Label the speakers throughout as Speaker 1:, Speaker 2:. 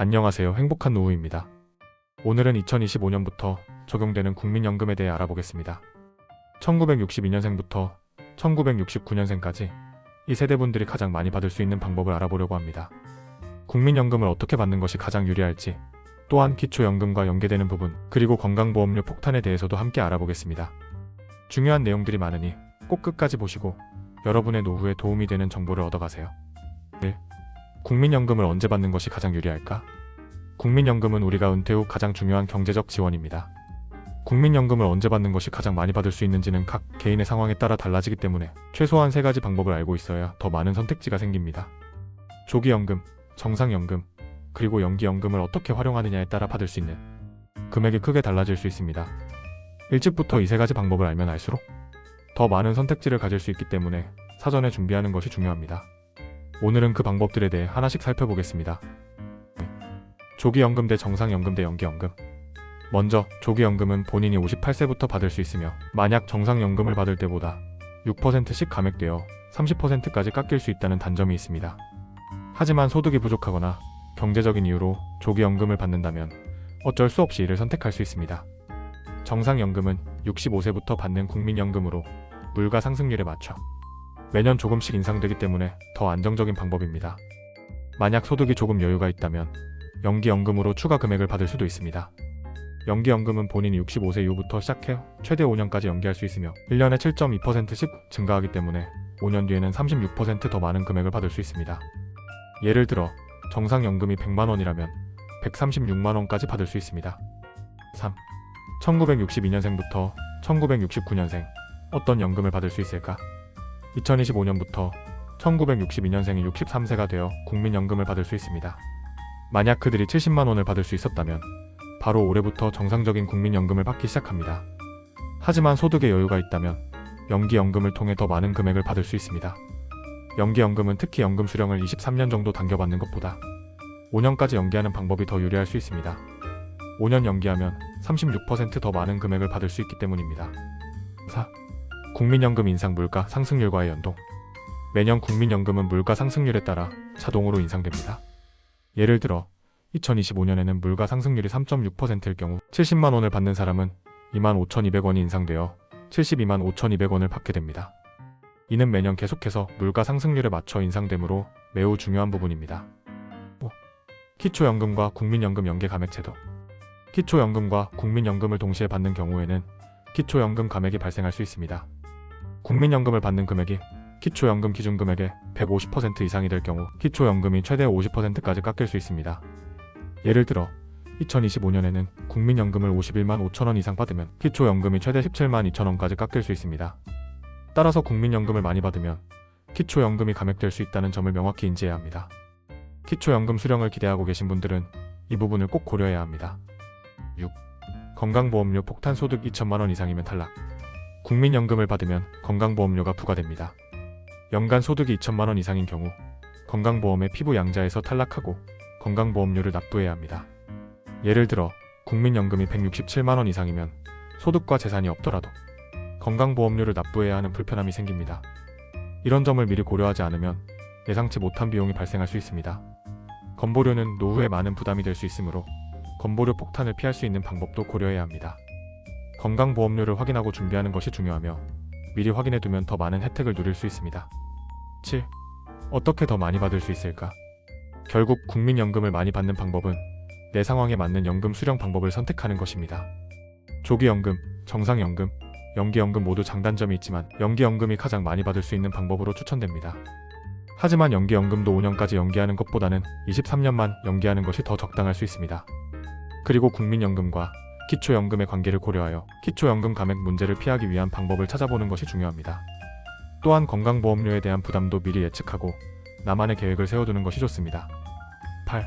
Speaker 1: 안녕하세요. 행복한 노후입니다. 오늘은 2025년부터 적용되는 국민연금에 대해 알아보겠습니다. 1962년생부터 1969년생까지 이 세대분들이 가장 많이 받을 수 있는 방법을 알아보려고 합니다. 국민연금을 어떻게 받는 것이 가장 유리할지, 또한 기초연금과 연계되는 부분, 그리고 건강보험료 폭탄에 대해서도 함께 알아보겠습니다. 중요한 내용들이 많으니 꼭 끝까지 보시고 여러분의 노후에 도움이 되는 정보를 얻어가세요. 1. 국민연금을 언제 받는 것이 가장 유리할까? 국민연금은 우리가 은퇴 후 가장 중요한 경제적 지원입니다. 국민연금을 언제 받는 것이 가장 많이 받을 수 있는지는 각 개인의 상황에 따라 달라지기 때문에 최소한 3가지 방법을 알고 있어야 더 많은 선택지가 생깁니다. 조기연금, 정상연금, 그리고 연기연금을 어떻게 활용하느냐에 따라 받을 수 있는 금액이 크게 달라질 수 있습니다. 일찍부터 이 3가지 방법을 알면 알수록 더 많은 선택지를 가질 수 있기 때문에 사전에 준비하는 것이 중요합니다. 오늘은 그 방법들에 대해 하나씩 살펴보겠습니다. 조기연금 대 정상연금 대 연기연금. 먼저 조기연금은 본인이 58세부터 받을 수 있으며 만약 정상연금을 받을 때보다 6%씩 감액되어 30%까지 깎일 수 있다는 단점이 있습니다. 하지만 소득이 부족하거나 경제적인 이유로 조기연금을 받는다면 어쩔 수 없이 이를 선택할 수 있습니다. 정상연금은 65세부터 받는 국민연금으로 물가 상승률에 맞춰 매년 조금씩 인상되기 때문에 더 안정적인 방법입니다. 만약 소득이 조금 여유가 있다면 연기연금으로 추가 금액을 받을 수도 있습니다. 연기연금은 본인이 65세 이후부터 시작해 최대 5년까지 연기할 수 있으며 1년에 7.2%씩 증가하기 때문에 5년 뒤에는 36% 더 많은 금액을 받을 수 있습니다. 예를 들어 정상연금이 100만원이라면 136만원까지 받을 수 있습니다. 3. 1962년생부터 1969년생. 어떤 연금을 받을 수 있을까? 2025년부터 1962년생이 63세가 되어 국민연금을 받을 수 있습니다. 만약 그들이 70만원을 받을 수 있었다면 바로 올해부터 정상적인 국민연금을 받기 시작합니다. 하지만 소득에 여유가 있다면 연기연금을 통해 더 많은 금액을 받을 수 있습니다. 연기연금은 특히 연금 수령을 23년 정도 당겨받는 것보다 5년까지 연기하는 방법이 더 유리할 수 있습니다. 5년 연기하면 36% 더 많은 금액을 받을 수 있기 때문입니다. 4. 국민연금 인상 물가 상승률과의 연동. 매년 국민연금은 물가 상승률에 따라 자동으로 인상됩니다. 예를 들어 2025년에는 물가 상승률이 3.6%일 경우 70만원을 받는 사람은 25,200원이 인상되어 72만 5,200원을 받게 됩니다. 이는 매년 계속해서 물가 상승률에 맞춰 인상되므로 매우 중요한 부분입니다. 5. 기초연금과 국민연금 연계 감액 제도. 기초연금과 국민연금을 동시에 받는 경우에는 기초연금 감액이 발생할 수 있습니다. 국민연금을 받는 금액이 기초연금 기준금액의 150% 이상이 될 경우 기초연금이 최대 50%까지 깎일 수 있습니다. 예를 들어 2025년에는 국민연금을 51만 5천원 이상 받으면 기초연금이 최대 17만 2천원까지 깎일 수 있습니다. 따라서 국민연금을 많이 받으면 기초연금이 감액될 수 있다는 점을 명확히 인지해야 합니다. 기초연금 수령을 기대하고 계신 분들은 이 부분을 꼭 고려해야 합니다. 6. 건강보험료 폭탄 소득 2천만원 이상이면 탈락. 국민연금을 받으면 건강보험료가 부과됩니다. 연간 소득이 2천만원 이상인 경우 건강보험의 피부 양자에서 탈락하고 건강보험료를 납부해야 합니다. 예를 들어 국민연금이 167만원 이상이면 소득과 재산이 없더라도 건강보험료를 납부해야 하는 불편함이 생깁니다. 이런 점을 미리 고려하지 않으면 예상치 못한 비용이 발생할 수 있습니다. 건보료는 노후에 많은 부담이 될 수 있으므로 건보료 폭탄을 피할 수 있는 방법도 고려해야 합니다. 건강보험료를 확인하고 준비하는 것이 중요하며 미리 확인해두면 더 많은 혜택을 누릴 수 있습니다. 7. 어떻게 더 많이 받을 수 있을까? 결국 국민연금을 많이 받는 방법은 내 상황에 맞는 연금 수령 방법을 선택하는 것입니다. 조기연금, 정상연금, 연기연금 모두 장단점이 있지만 연기연금이 가장 많이 받을 수 있는 방법으로 추천됩니다. 하지만 연기연금도 5년까지 연기하는 것보다는 23년만 연기하는 것이 더 적당할 수 있습니다. 그리고 국민연금과 기초연금의 관계를 고려하여 기초연금 감액 문제를 피하기 위한 방법을 찾아보는 것이 중요합니다. 또한 건강보험료에 대한 부담도 미리 예측하고 나만의 계획을 세워두는 것이 좋습니다. 8.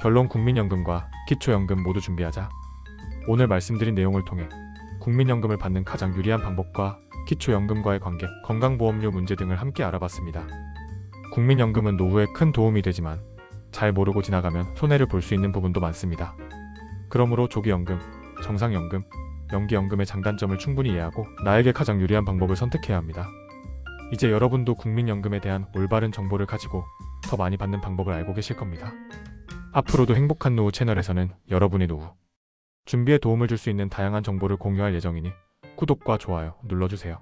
Speaker 1: 결론 국민연금과 기초연금 모두 준비하자. 오늘 말씀드린 내용을 통해 국민연금을 받는 가장 유리한 방법과 기초연금과의 관계, 건강보험료 문제 등을 함께 알아봤습니다. 국민연금은 노후에 큰 도움이 되지만 잘 모르고 지나가면 손해를 볼 수 있는 부분도 많습니다. 그러므로 조기연금, 정상연금, 연기연금의 장단점을 충분히 이해하고 나에게 가장 유리한 방법을 선택해야 합니다. 이제 여러분도 국민연금에 대한 올바른 정보를 가지고 더 많이 받는 방법을 알고 계실 겁니다. 앞으로도 행복한 노후 채널에서는 여러분의 노후 준비에 도움을 줄 수 있는 다양한 정보를 공유할 예정이니 구독과 좋아요 눌러주세요.